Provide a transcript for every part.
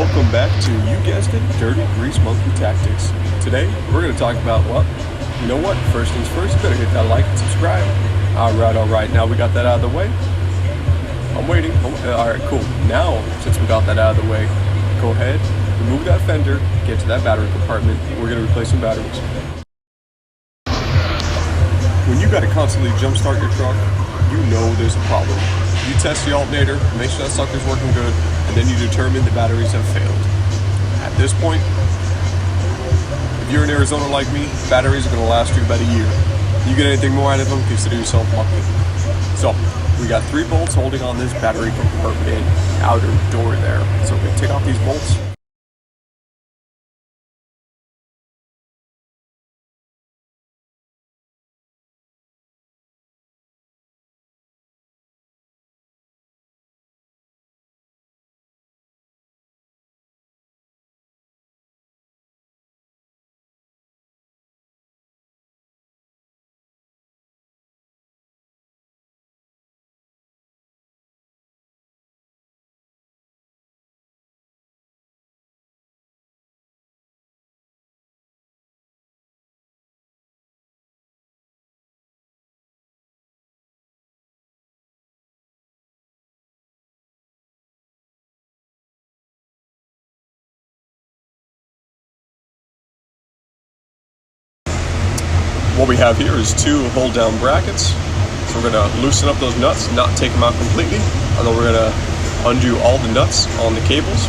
Welcome back to, you guessed it, Dirty Grease Monkey Tactics. Today, we're going to talk about, well, you know what? First things first, better hit that like and subscribe. Alright, now we got that out of the way. I'm waiting. Alright, cool. Now, since we got that out of the way, go ahead, remove that fender, get to that battery compartment. We're going to replace some batteries. When you got to constantly jumpstart your truck, you know there's a problem. You test the alternator, make sure that sucker's working good, and then you determine the batteries have failed. At this point, if you're in Arizona like me, batteries are going to last you about a year. You get anything more out of them, consider yourself lucky. So, we got 3 bolts holding on this battery compartment outer door there. So we're going to take off these bolts. What we have here is 2 hold down brackets. So we're going to loosen up those nuts, not take them out completely, and then we're going to undo all the nuts on the cables.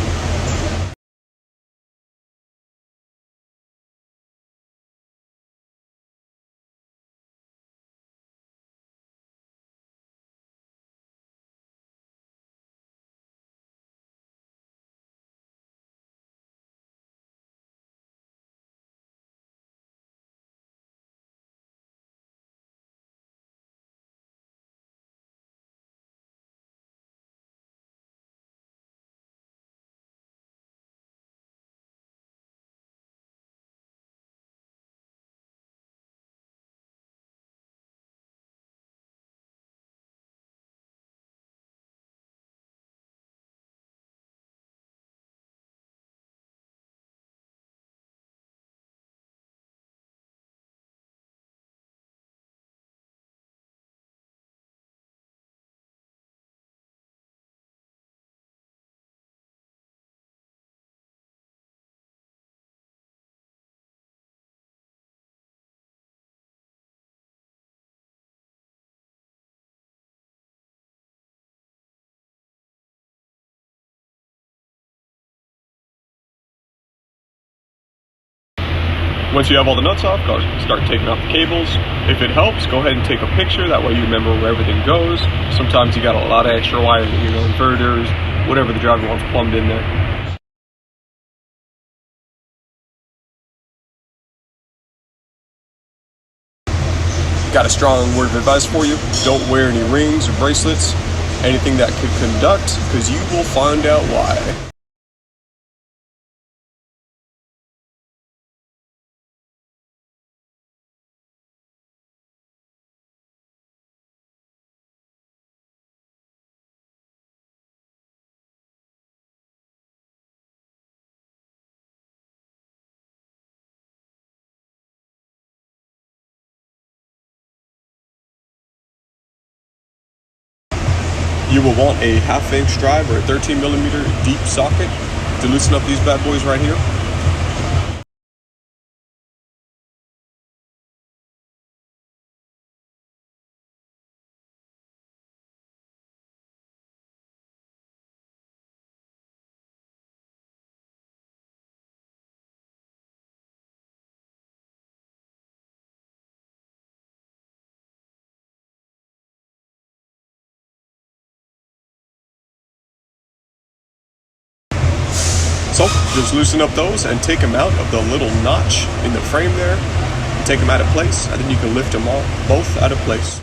Once you have all the nuts off, go start taking off the cables. If it helps, go ahead and take a picture. That way you remember where everything goes. Sometimes you got a lot of extra wiring, inverters, whatever the driver wants plumbed in there. Got a strong word of advice for you. Don't wear any rings or bracelets, anything that could conduct, because you will find out why. You will want a 1/2 inch drive or a 13mm deep socket to loosen up these bad boys right here. So just loosen up those and take them out of the little notch in the frame there. Take them out of place, and then you can lift them all both out of place.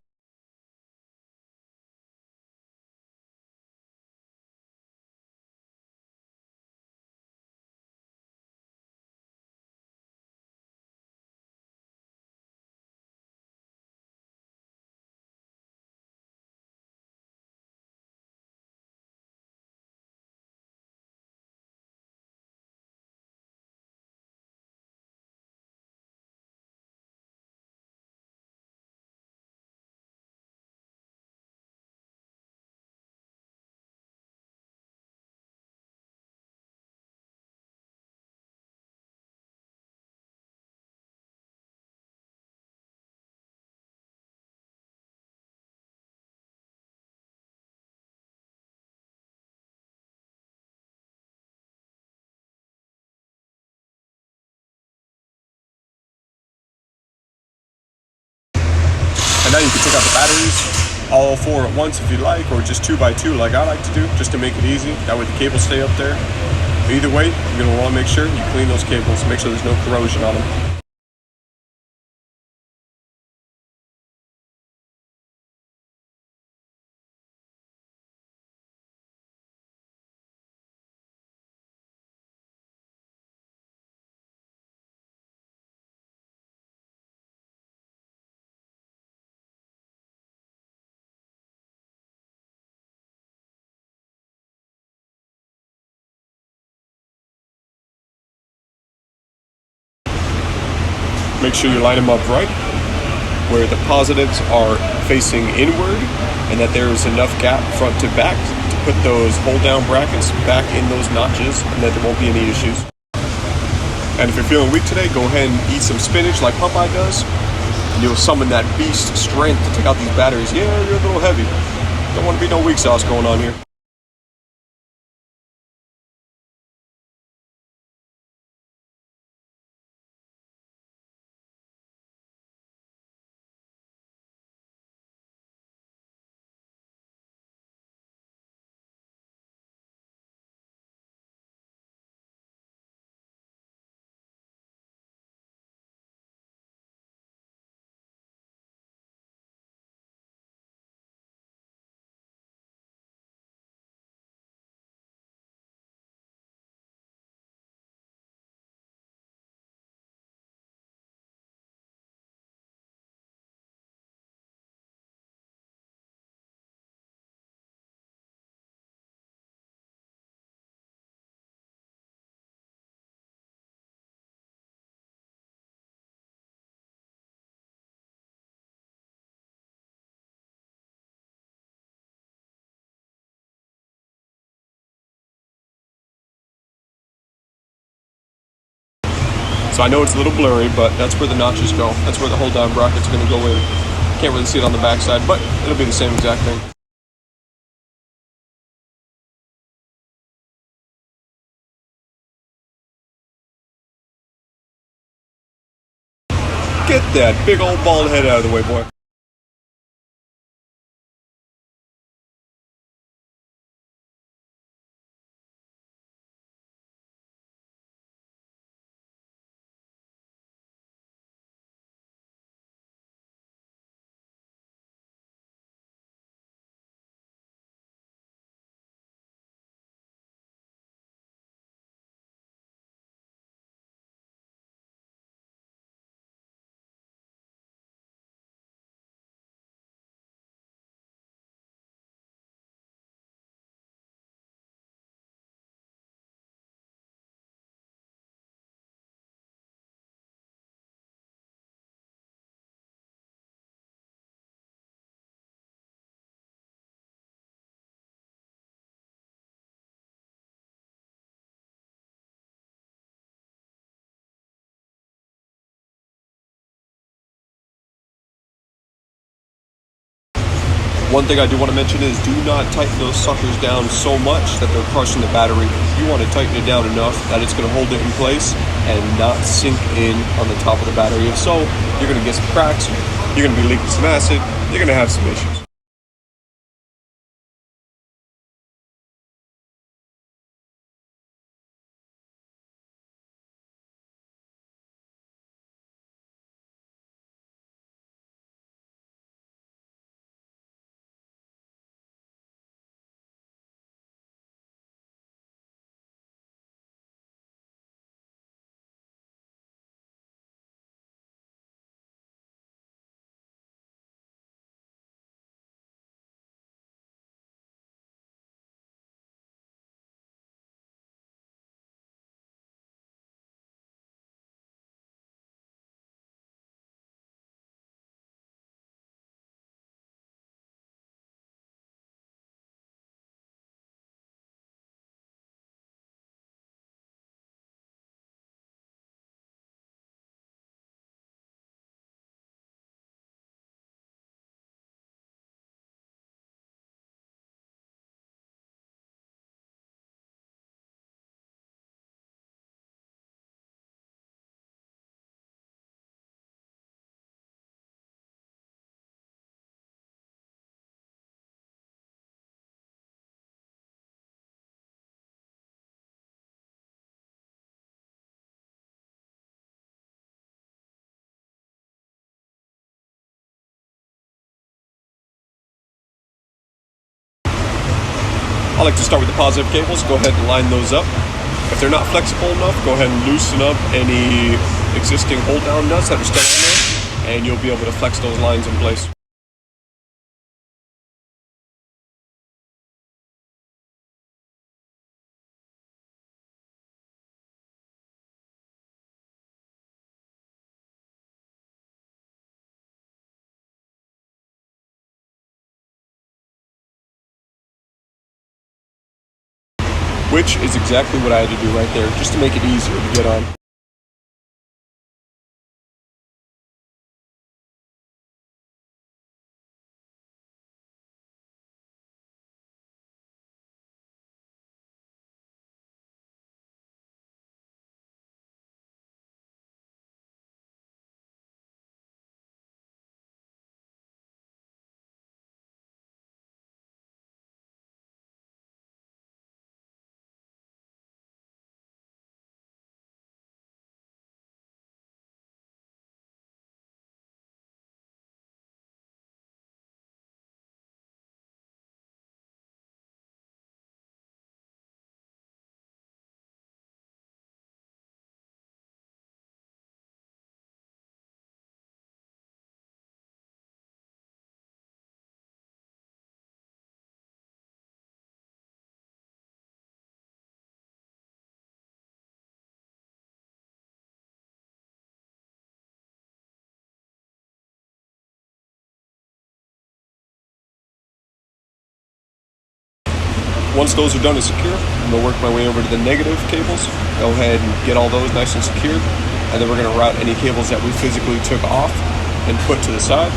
now you can take out the batteries, all 4 at once if you like, or just 2 by 2 like I like to do, just to make it easy. That way the cables stay up there. Either way, you're going to want to make sure you clean those cables, make sure there's no corrosion on them. Make sure you line them up right, where the positives are facing inward, and that there is enough gap front to back to put those hold-down brackets back in those notches, and that there won't be any issues. And if you're feeling weak today, go ahead and eat some spinach like Popeye does, and you'll summon that beast strength to take out these batteries. Yeah, you're a little heavy. Don't want to be no weak sauce going on here. So I know it's a little blurry, but that's where the notches go. That's where the hold-down bracket's going to go in. Can't really see it on the backside, but it'll be the same exact thing. Get that big old bald head out of the way, boy. One thing I do want to mention is do not tighten those suckers down so much that they're crushing the battery. You want to tighten it down enough that it's going to hold it in place and not sink in on the top of the battery. If so, you're going to get some cracks, you're going to be leaking some acid, you're going to have some issues. I like to start with the positive cables. Go ahead and line those up. If they're not flexible enough, go ahead and loosen up any existing hold down nuts that are still on there, and you'll be able to flex those lines in place. Which is exactly what I had to do right there, just to make it easier to get on. Once those are done and secure, I'm going to work my way over to the negative cables. Go ahead and get all those nice and secured. And then we're going to route any cables that we physically took off and put to the side.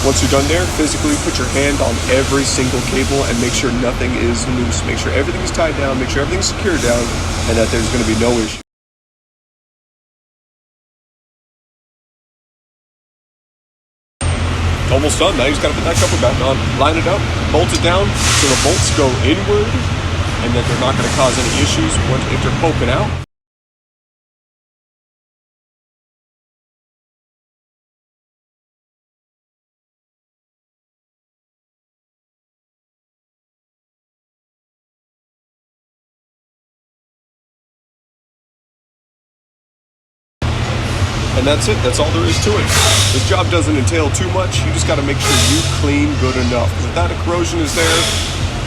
Once you're done there, physically put your hand on every single cable and make sure nothing is loose. Make sure everything is tied down, make sure everything's secured down, and that there's going to be no issue. Almost done. Now you just got to put that cover back on, line it up, bolt it down so the bolts go inward and that they're not going to cause any issues if they're poking out. And that's it. That's all there is to it. This job doesn't entail too much. You just got to make sure you clean good enough. If that corrosion is there,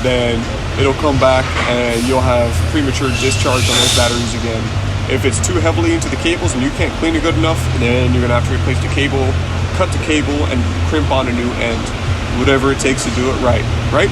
then it'll come back and you'll have premature discharge on those batteries again. If it's too heavily into the cables and you can't clean it good enough, then you're going to have to replace the cable, cut the cable, and crimp on a new end. Whatever it takes to do it right, right?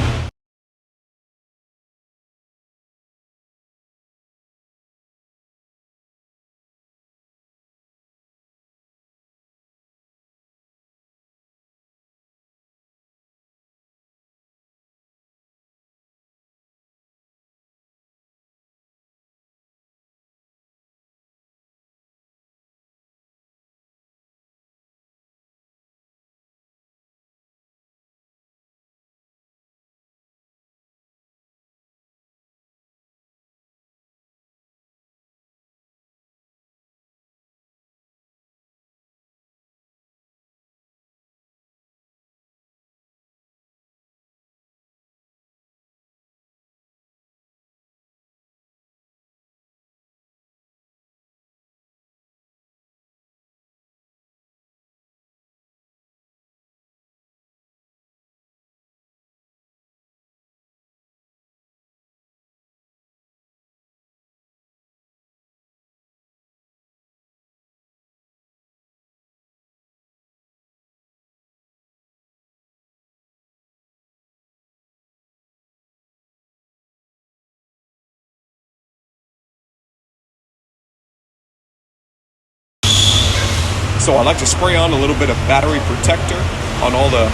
So I like to spray on a little bit of battery protector on all the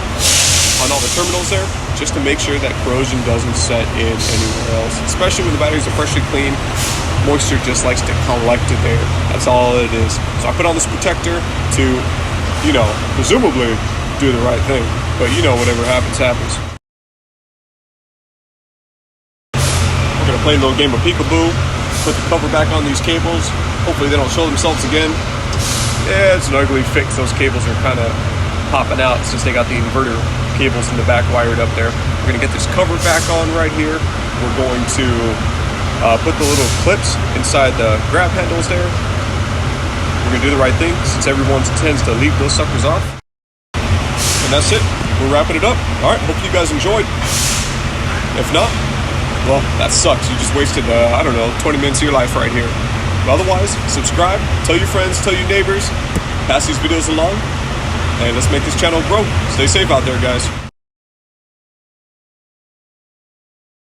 terminals there, just to make sure that corrosion doesn't set in anywhere else. Especially when the batteries are freshly clean, moisture just likes to collect it there. That's all it is. So I put on this protector to, presumably do the right thing. But whatever happens, happens. We're gonna play a little game of peekaboo, put the cover back on these cables. Hopefully they don't show themselves again. Yeah, it's an ugly fix. Those cables are kind of popping out since they got the inverter cables in the back wired up there. We're gonna get this cover back on right here. We're going to put the little clips inside the grab handles there. We're gonna do the right thing since everyone tends to leave those suckers off. And that's it. We're wrapping it up. All right, hope you guys enjoyed. If not, well, that sucks. You just wasted, 20 minutes of your life right here. But otherwise, subscribe, tell your friends, tell your neighbors, pass these videos along, and let's make this channel grow. Stay safe out there, guys.